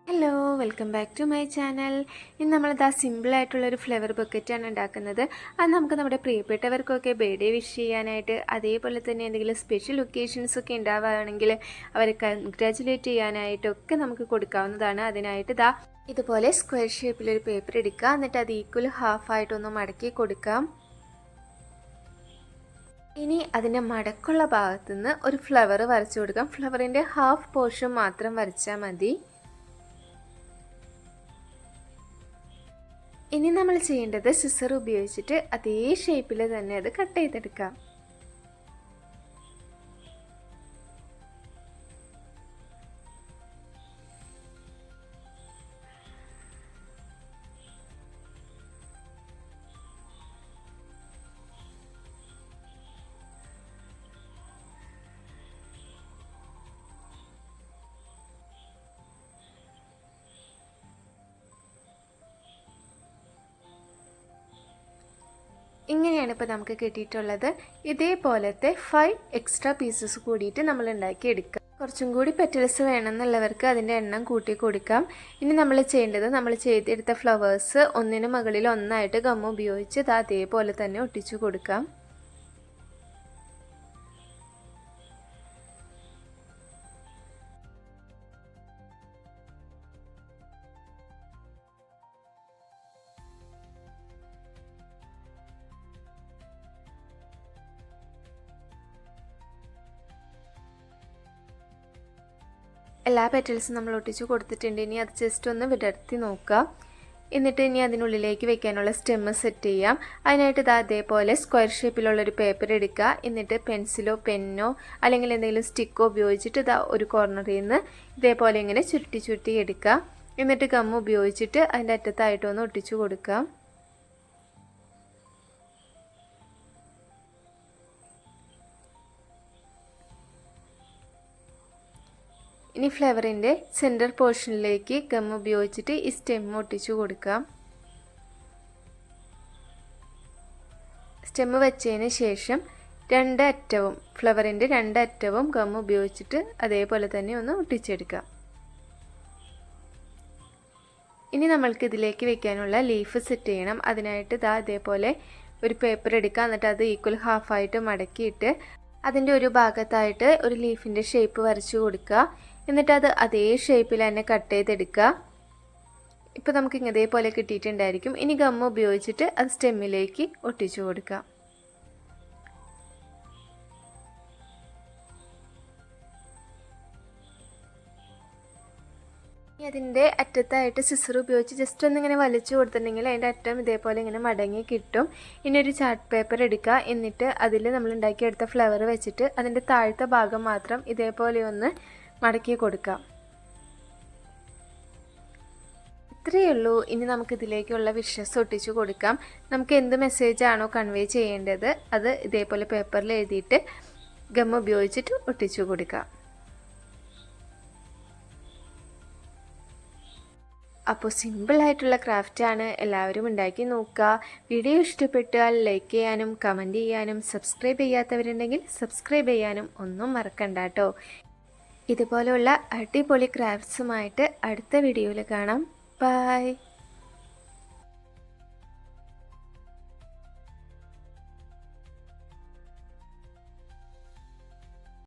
Hello, welcome back to my channel. ഇന്ന് നമ്മളിതാ സിമ്പിളായിട്ടുള്ളൊരു ഫ്ലവർ ബൊക്കറ്റാണ് ഉണ്ടാക്കുന്നത്. അത് നമുക്ക് നമ്മുടെ പ്രിയപ്പെട്ടവർക്കൊക്കെ ബർത്ത്ഡേ വിഷ് ചെയ്യാനായിട്ട്, അതേപോലെ തന്നെ എന്തെങ്കിലും സ്പെഷ്യൽ ഒക്കേഷൻസൊക്കെ ഉണ്ടാവുകയാണെങ്കിൽ അവരെ കൺഗ്രാജുലേറ്റ് ചെയ്യാനായിട്ടൊക്കെ നമുക്ക് കൊടുക്കാവുന്നതാണ്. അതിനായിട്ട് ഇതുപോലെ സ്ക്വയർ ഷേപ്പിലൊരു പേപ്പർ എടുക്കുക. എന്നിട്ട് അത് ഈക്വൽ ഹാഫായിട്ടൊന്ന് മടക്കി കൊടുക്കാം. ഇനി അതിൻ്റെ മടക്കുള്ള ഭാഗത്തുനിന്ന് ഒരു ഫ്ലവർ വരച്ചു കൊടുക്കാം. ഫ്ലവറിൻ്റെ ഹാഫ് പോർഷൻ മാത്രം വരച്ചാൽ മതി. ഇനി നമ്മൾ ചെയ്യേണ്ടത് സിസർ ഉപയോഗിച്ചിട്ട് അതേ ഷേപ്പിൽ തന്നെ അത് കട്ട് ചെയ്തെടുക്കാം. ഇങ്ങനെയാണ് ഇപ്പോൾ നമുക്ക് കിട്ടിയിട്ടുള്ളത്. ഇതേപോലത്തെ 5 എക്സ്ട്രാ പീസസ് കൂടിയിട്ട് നമ്മൾ ഉണ്ടാക്കിയെടുക്കാം. കുറച്ചും കൂടി പെറ്റൽസ് വേണമെന്നുള്ളവർക്ക് അതിൻ്റെ എണ്ണം കൂട്ടി കൊടുക്കാം. ഇനി നമ്മൾ ചെയ്യേണ്ടത്, നമ്മൾ ചെയ്തെടുത്ത ഫ്ലവേഴ്സ് ഒന്നിന് മുകളിൽ ഒന്നായിട്ട് ഗം ഉപയോഗിച്ച് അതേപോലെ തന്നെ ഒട്ടിച്ചു കൊടുക്കാം. എല്ലാ പെറ്റൽസും നമ്മൾ ഒട്ടിച്ച് കൊടുത്തിട്ടുണ്ട്. ഇനി അത് ജസ്റ്റ് ഒന്ന് വിടർത്തി നോക്കുക. എന്നിട്ട് ഇനി അതിനുള്ളിലേക്ക് വെക്കാനുള്ള സ്റ്റെമ്മ് സെറ്റ് ചെയ്യാം. അതിനായിട്ട് അതേപോലെ സ്ക്വയർ ഷേപ്പിലുള്ളൊരു പേപ്പർ എടുക്കുക. എന്നിട്ട് പെൻസിലോ പെന്നോ അല്ലെങ്കിൽ എന്തെങ്കിലും സ്റ്റിക്കോ ഉപയോഗിച്ചിട്ട് ഒരു കോർണറിൽ നിന്ന് ഇതേപോലെ ഇങ്ങനെ ചുരുട്ടി എടുക്കുക. എന്നിട്ട് ഗം ഉപയോഗിച്ചിട്ട് അതിൻ്റെ അറ്റത്തായിട്ടൊന്ന് ഒട്ടിച്ചു കൊടുക്കുക. ഇനി ഫ്ലവറിൻ്റെ സെൻറ്റർ പോർഷനിലേക്ക് ഗം ഉപയോഗിച്ചിട്ട് ഈ സ്റ്റെം ഒട്ടിച്ചു കൊടുക്കാം. സ്റ്റെം വെച്ചതിന് ശേഷം ഫ്ലവറിൻ്റെ രണ്ട് അറ്റവും ഗം ഉപയോഗിച്ചിട്ട് അതേപോലെ തന്നെ ഒന്ന് ഒട്ടിച്ചെടുക്കാം. ഇനി നമ്മൾക്ക് ഇതിലേക്ക് വെക്കാനുള്ള ലീഫ് സെറ്റ് ചെയ്യണം. അതിനായിട്ട് അതേപോലെ ഒരു പേപ്പർ എടുക്കുക. എന്നിട്ട് അത് ഈക്വൽ ഹാഫായിട്ട് മടക്കിയിട്ട് അതിൻ്റെ ഒരു ഭാഗത്തായിട്ട് ഒരു ലീഫിൻ്റെ ഷേപ്പ് വരച്ചു കൊടുക്കുക. എന്നിട്ട് അത് അതേ ഷേപ്പിൽ തന്നെ കട്ട് ചെയ്തെടുക്കുക. ഇപ്പോൾ നമുക്ക് ഇതേപോലെ കിട്ടിയിട്ടുണ്ടായിരിക്കും. ഇനി ഗം ഉപയോഗിച്ചിട്ട് അത് സ്റ്റെമ്മിലേക്ക് ഒട്ടിച്ചു കൊടുക്കാം. ഇനി അതിൻ്റെ അറ്റത്തായിട്ട് സിസർ ഉപയോഗിച്ച് ജസ്റ്റ് ഒന്നിങ്ങനെ വലിച്ചു കൊടുത്തിട്ടുണ്ടെങ്കിൽ അതിൻ്റെ അറ്റം ഇതേപോലെ ഇങ്ങനെ മടങ്ങി കിട്ടും. ഇനി ഒരു ചാർട്ട് പേപ്പർ എടുക്കുക. എന്നിട്ട് അതിൽ നമ്മൾ ഉണ്ടാക്കിയെടുത്ത ഫ്ലവർ വെച്ചിട്ട് അതിൻ്റെ താഴത്തെ ഭാഗം മാത്രം ഇതേപോലെ ഒന്ന് മടക്കി കൊടുക്കാം. ഇത്രയേ ഉള്ളൂ. ഇനി നമുക്ക് ഇതിലേക്കുള്ള വിഷസ് ഒട്ടിച്ചു കൊടുക്കാം. നമുക്ക് എന്ത് മെസ്സേജാണോ കൺവേ ചെയ്യേണ്ടത് അത് ഇതേപോലെ പേപ്പറിൽ എഴുതിയിട്ട് ഗം ഉപയോഗിച്ചിട്ട് ഒട്ടിച്ചു കൊടുക്കാം. അപ്പോൾ സിമ്പിളായിട്ടുള്ള ക്രാഫ്റ്റാണ്, എല്ലാവരും ഉണ്ടാക്കി നോക്കുക. വീഡിയോ ഇഷ്ടപ്പെട്ടാൽ ലൈക്ക് ചെയ്യാനും കമൻറ്റ് ചെയ്യാനും സബ്സ്ക്രൈബ് ചെയ്യാത്തവരുണ്ടെങ്കിൽ സബ്സ്ക്രൈബ് ചെയ്യാനും ഒന്നും മറക്കണ്ട കേട്ടോ. ഇതുപോലെയുള്ള അടിപൊളി ക്രാഫ്റ്റ്സുമായിട്ട് അടുത്ത വീഡിയോയിൽ കാണാം. ബൈ.